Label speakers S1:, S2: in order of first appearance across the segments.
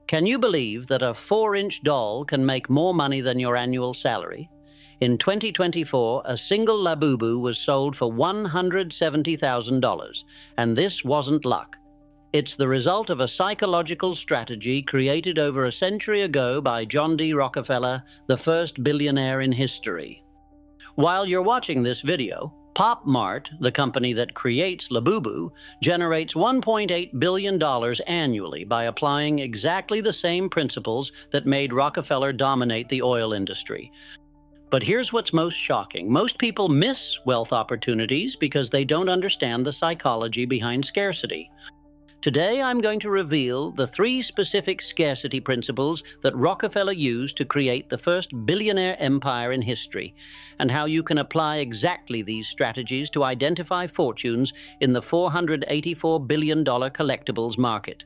S1: Can you believe that a 4-inch doll can make more money than your annual salary? In 2024, a single Labubu was sold for $170,000, and this wasn't luck. It's the result of a psychological strategy created over a century ago by John D. Rockefeller, the first billionaire in history. While you're watching this video, Pop Mart, the company that creates Labubu, generates $1.8 billion annually by applying exactly the same principles that made Rockefeller dominate the oil industry. But here's what's most shocking. Most people miss wealth opportunities because they don't understand the psychology behind scarcity. Today, I'm going to reveal the 3 specific scarcity principles that Rockefeller used to create the first billionaire empire in history, and how you can apply exactly these strategies to identify fortunes in the $484 billion collectibles market.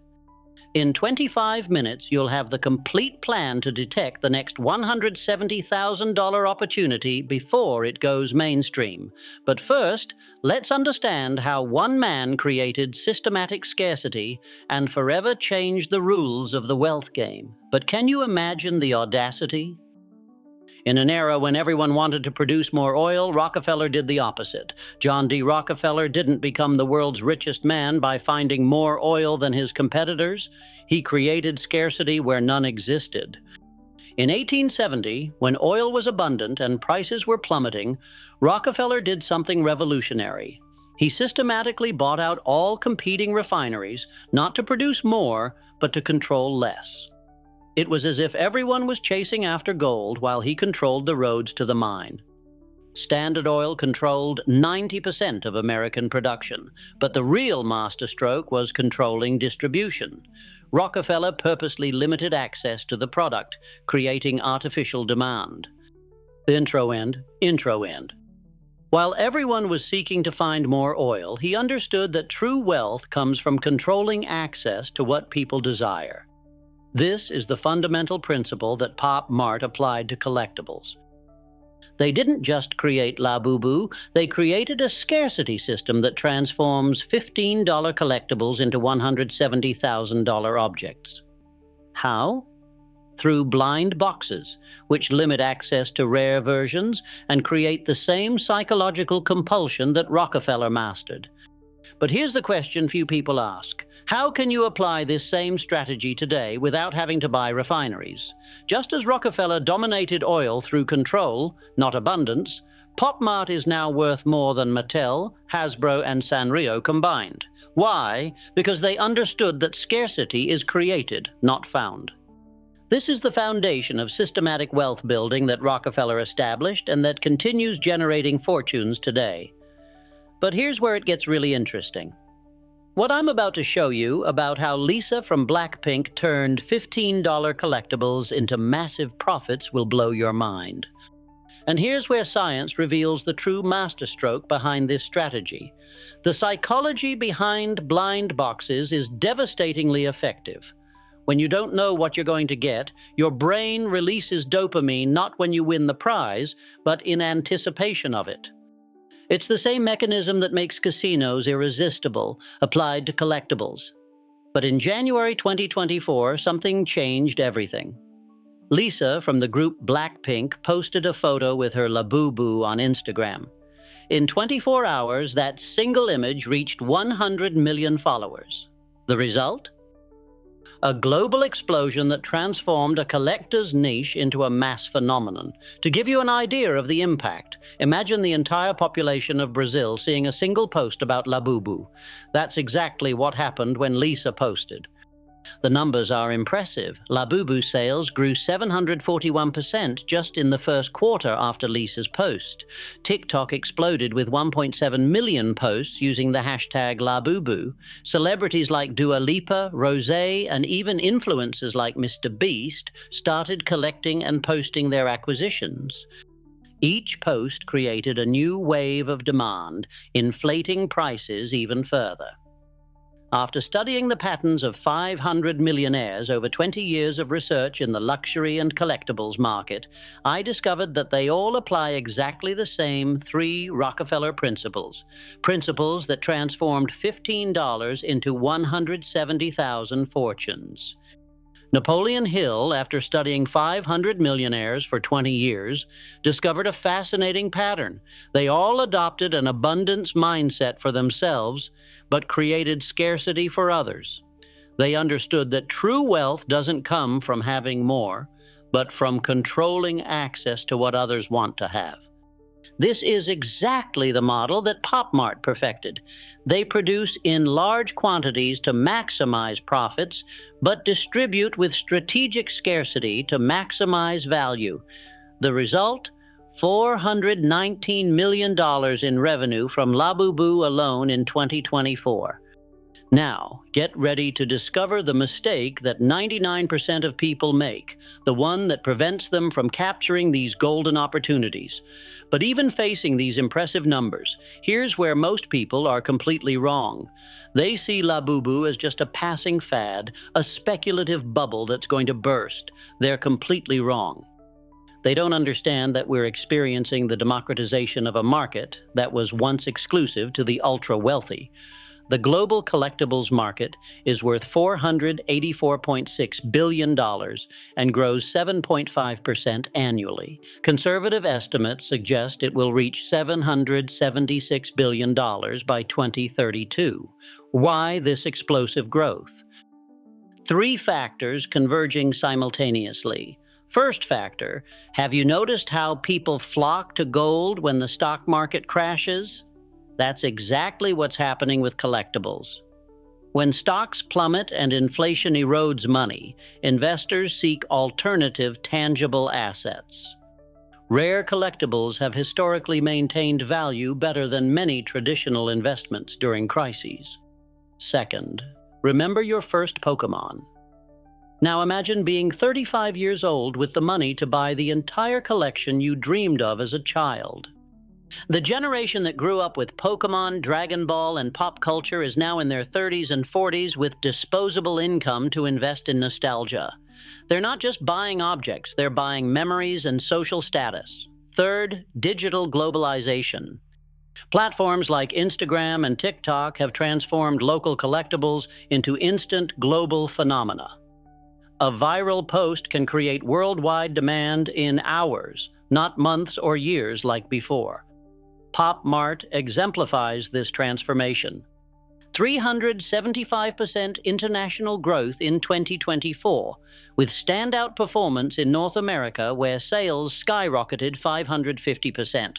S1: In 25 minutes, you'll have the complete plan to detect the next $170,000 opportunity before it goes mainstream. But first, let's understand how one man created systematic scarcity and forever changed the rules of the wealth game. But can you imagine the audacity? In an era when everyone wanted to produce more oil, Rockefeller did the opposite. John D. Rockefeller didn't become the world's richest man by finding more oil than his competitors. He created scarcity where none existed. In 1870, when oil was abundant and prices were plummeting, Rockefeller did something revolutionary. He systematically bought out all competing refineries, not to produce more, but to control less. It was as if everyone was chasing after gold while he controlled the roads to the mine. Standard Oil controlled 90% of American production, but the real masterstroke was controlling distribution. Rockefeller purposely limited access to the product, creating artificial demand. Intro end. While everyone was seeking to find more oil, he understood that true wealth comes from controlling access to what people desire. This is the fundamental principle that Pop Mart applied to collectibles. They didn't just create Labubu, they created a scarcity system that transforms $15 collectibles into $170,000 objects. How? Through blind boxes, which limit access to rare versions and create the same psychological compulsion that Rockefeller mastered. But here's the question few people ask. How can you apply this same strategy today without having to buy refineries? Just as Rockefeller dominated oil through control, not abundance, Pop Mart is now worth more than Mattel, Hasbro, and Sanrio combined. Why? Because they understood that scarcity is created, not found. This is the foundation of systematic wealth building that Rockefeller established and that continues generating fortunes today. But here's where it gets really interesting. What I'm about to show you about how Lisa from Blackpink turned $15 collectibles into massive profits will blow your mind. And here's where science reveals the true masterstroke behind this strategy. The psychology behind blind boxes is devastatingly effective. When you don't know what you're going to get, your brain releases dopamine not when you win the prize, but in anticipation of it. It's the same mechanism that makes casinos irresistible, applied to collectibles. But in January 2024, something changed everything. Lisa from the group Blackpink posted a photo with her Labubu on Instagram. In 24 hours, that single image reached 100 million followers. The result? A global explosion that transformed a collector's niche into a mass phenomenon. To give you an idea of the impact, imagine the entire population of Brazil seeing a single post about Labubu. That's exactly what happened when Lisa posted. The numbers are impressive. Labubu sales grew 741% just in the first quarter after Lisa's post. TikTok exploded with 1.7 million posts using the hashtag Labubu. Celebrities like Dua Lipa, Rosé, and even influencers like Mr. Beast started collecting and posting their acquisitions. Each post created a new wave of demand, inflating prices even further. After studying the patterns of 500 millionaires over 20 years of research in the luxury and collectibles market, I discovered that they all apply exactly the same 3 Rockefeller principles. Principles that transformed $15 into 170,000 fortunes. Napoleon Hill, after studying 500 millionaires for 20 years, discovered a fascinating pattern. They all adopted an abundance mindset for themselves, but created scarcity for others. They understood that true wealth doesn't come from having more, but from controlling access to what others want to have. This is exactly the model that Pop Mart perfected. They produce in large quantities to maximize profits, but distribute with strategic scarcity to maximize value. The result? $419 million in revenue from Labubu alone in 2024. Now, get ready to discover the mistake that 99% of people make, the one that prevents them from capturing these golden opportunities. But even facing these impressive numbers, here's where most people are completely wrong. They see Labubu as just a passing fad, a speculative bubble that's going to burst. They're completely wrong. They don't understand that we're experiencing the democratization of a market that was once exclusive to the ultra-wealthy. The global collectibles market is worth $484.6 billion and grows 7.5% annually. Conservative estimates suggest it will reach $776 billion by 2032. Why this explosive growth? Three factors converging simultaneously. First factor, have you noticed how people flock to gold when the stock market crashes? That's exactly what's happening with collectibles. When stocks plummet and inflation erodes money, investors seek alternative tangible assets. Rare collectibles have historically maintained value better than many traditional investments during crises. Second, remember your first Pokemon. Now imagine being 35 years old with the money to buy the entire collection you dreamed of as a child. The generation that grew up with Pokemon, Dragon Ball, and pop culture is now in their 30s and 40s with disposable income to invest in nostalgia. They're not just buying objects, they're buying memories and social status. Third, digital globalization. Platforms like Instagram and TikTok have transformed local collectibles into instant global phenomena. A viral post can create worldwide demand in hours, not months or years like before. Pop Mart exemplifies this transformation. 375% international growth in 2024, with standout performance in North America where sales skyrocketed 550%.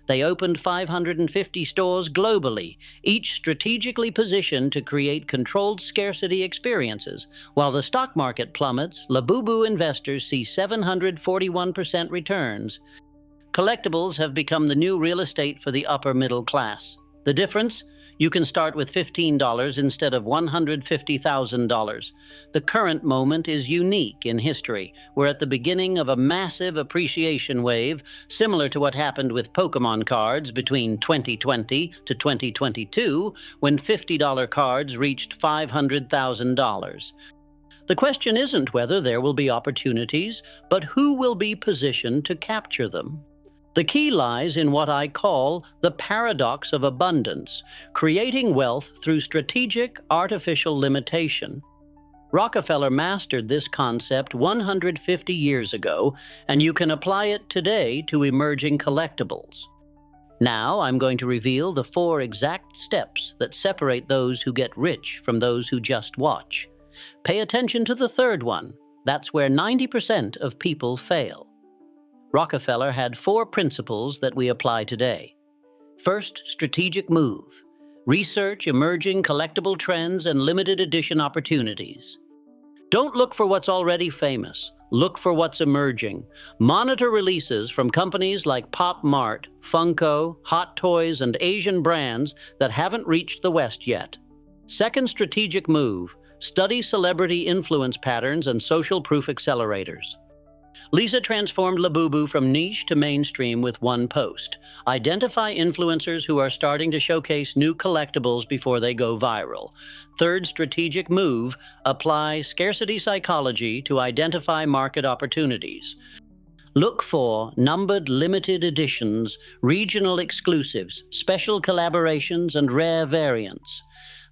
S1: They opened 550 stores globally, each strategically positioned to create controlled scarcity experiences. While the stock market plummets, Labubu investors see 741% returns. Collectibles have become the new real estate for the upper middle class. The difference? You can start with $15 instead of $150,000. The current moment is unique in history. We're at the beginning of a massive appreciation wave, similar to what happened with Pokemon cards between 2020 to 2022, when $50 cards reached $500,000. The question isn't whether there will be opportunities, but who will be positioned to capture them. The key lies in what I call the paradox of abundance, creating wealth through strategic artificial limitation. Rockefeller mastered this concept 150 years ago, and you can apply it today to emerging collectibles. Now I'm going to reveal the 4 exact steps that separate those who get rich from those who just watch. Pay attention to the third one. That's where 90% of people fail. Rockefeller had 4 principles that we apply today. First, strategic move. Research emerging collectible trends and limited edition opportunities. Don't look for what's already famous. Look for what's emerging. Monitor releases from companies like Pop Mart, Funko, Hot Toys, and Asian brands that haven't reached the West yet. Second strategic move. Study celebrity influence patterns and social proof accelerators. Lisa transformed Labubu from niche to mainstream with one post. Identify influencers who are starting to showcase new collectibles before they go viral. Third strategic move, apply scarcity psychology to identify market opportunities. Look for numbered limited editions, regional exclusives, special collaborations, and rare variants.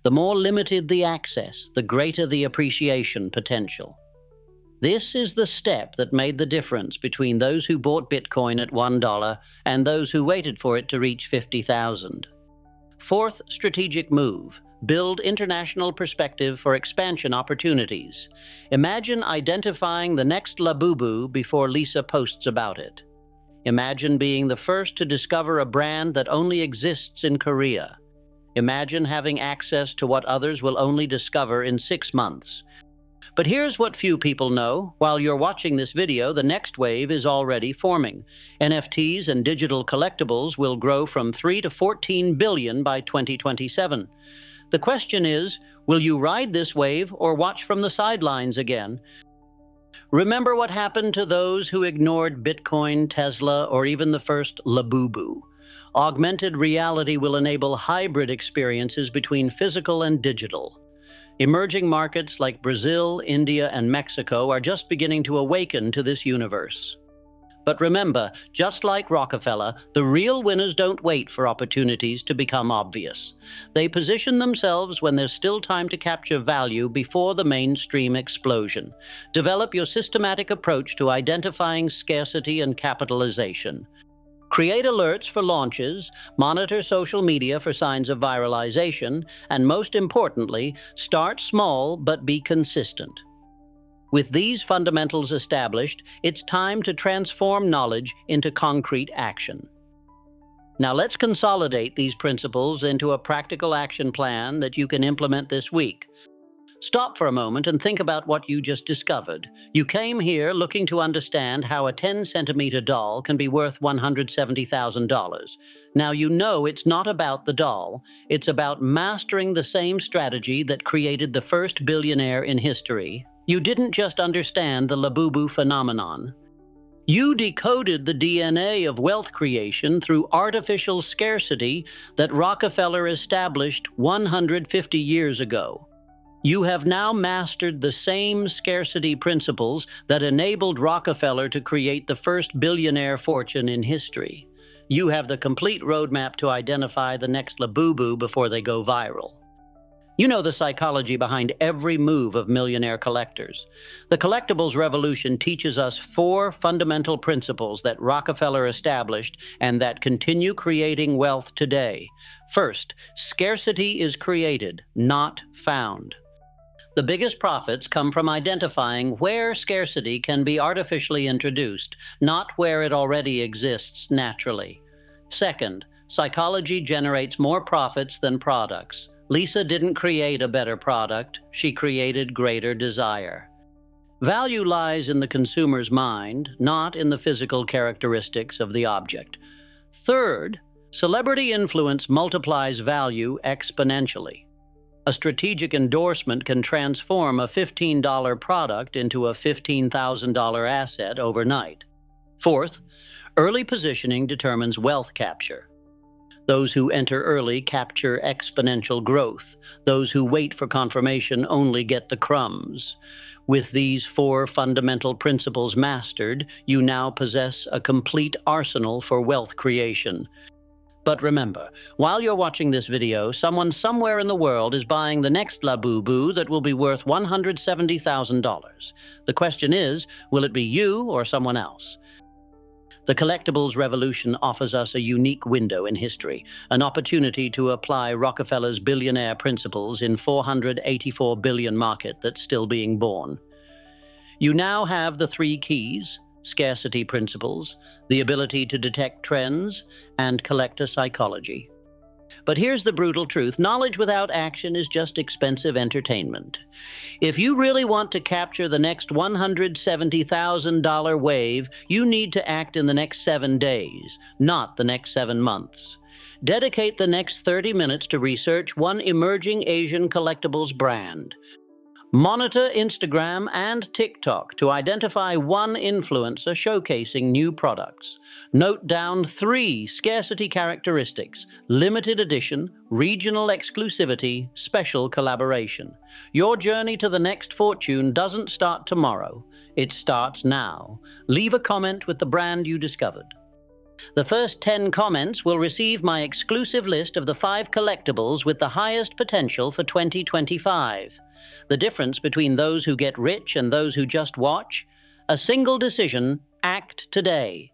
S1: The more limited the access, the greater the appreciation potential. This is the step that made the difference between those who bought Bitcoin at $1 and those who waited for it to reach 50,000. Fourth strategic move: build international perspective for expansion opportunities. Imagine identifying the next Labubu before Lisa posts about it. Imagine being the first to discover a brand that only exists in Korea. Imagine having access to what others will only discover in 6 months. But here's what few people know. While you're watching this video, the next wave is already forming. NFTs and digital collectibles will grow from 3 to 14 billion by 2027. The question is, will you ride this wave or watch from the sidelines again? Remember what happened to those who ignored Bitcoin, Tesla, or even the first Labubu. Augmented reality will enable hybrid experiences between physical and digital. Emerging markets like Brazil, India, and Mexico are just beginning to awaken to this universe. But remember, just like Rockefeller, the real winners don't wait for opportunities to become obvious. They position themselves when there's still time to capture value before the mainstream explosion. Develop your systematic approach to identifying scarcity and capitalization. Create alerts for launches, monitor social media for signs of viralization, and most importantly, start small but be consistent. With these fundamentals established, it's time to transform knowledge into concrete action. Now let's consolidate these principles into a practical action plan that you can implement this week. Stop for a moment and think about what you just discovered. You came here looking to understand how a 10-centimeter doll can be worth $170,000. Now you know it's not about the doll. It's about mastering the same strategy that created the first billionaire in history. You didn't just understand the Labubu phenomenon. You decoded the DNA of wealth creation through artificial scarcity that Rockefeller established 150 years ago. You have now mastered the same scarcity principles that enabled Rockefeller to create the first billionaire fortune in history. You have the complete roadmap to identify the next Labubu before they go viral. You know the psychology behind every move of millionaire collectors. The collectibles revolution teaches us 4 fundamental principles that Rockefeller established and that continue creating wealth today. First, scarcity is created, not found. The biggest profits come from identifying where scarcity can be artificially introduced, not where it already exists naturally. Second, psychology generates more profits than products. Lisa didn't create a better product, she created greater desire. Value lies in the consumer's mind, not in the physical characteristics of the object. Third, celebrity influence multiplies value exponentially. A strategic endorsement can transform a $15 product into a $15,000 asset overnight. Fourth, early positioning determines wealth capture. Those who enter early capture exponential growth. Those who wait for confirmation only get the crumbs. With these 4 fundamental principles mastered, you now possess a complete arsenal for wealth creation. But remember, while you're watching this video, someone somewhere in the world is buying the next Labubu that will be worth $170,000. The question is, will it be you or someone else? The collectibles revolution offers us a unique window in history, an opportunity to apply Rockefeller's billionaire principles in $484 billion market that's still being born. You now have the 3 keys: scarcity principles, the ability to detect trends, and collector psychology. But here's the brutal truth: knowledge without action is just expensive entertainment. If you really want to capture the next $170,000 wave, you need to act in the next 7 days, not the next 7 months. Dedicate the next 30 minutes to research one emerging Asian collectibles brand. Monitor Instagram and TikTok to identify one influencer showcasing new products. Note down 3 scarcity characteristics: limited edition, regional exclusivity, special collaboration. Your journey to the next fortune doesn't start tomorrow. It starts now. Leave a comment with the brand you discovered. The first 10 comments will receive my exclusive list of the 5 collectibles with the highest potential for 2025. The difference between those who get rich and those who just watch? A single decision: act today.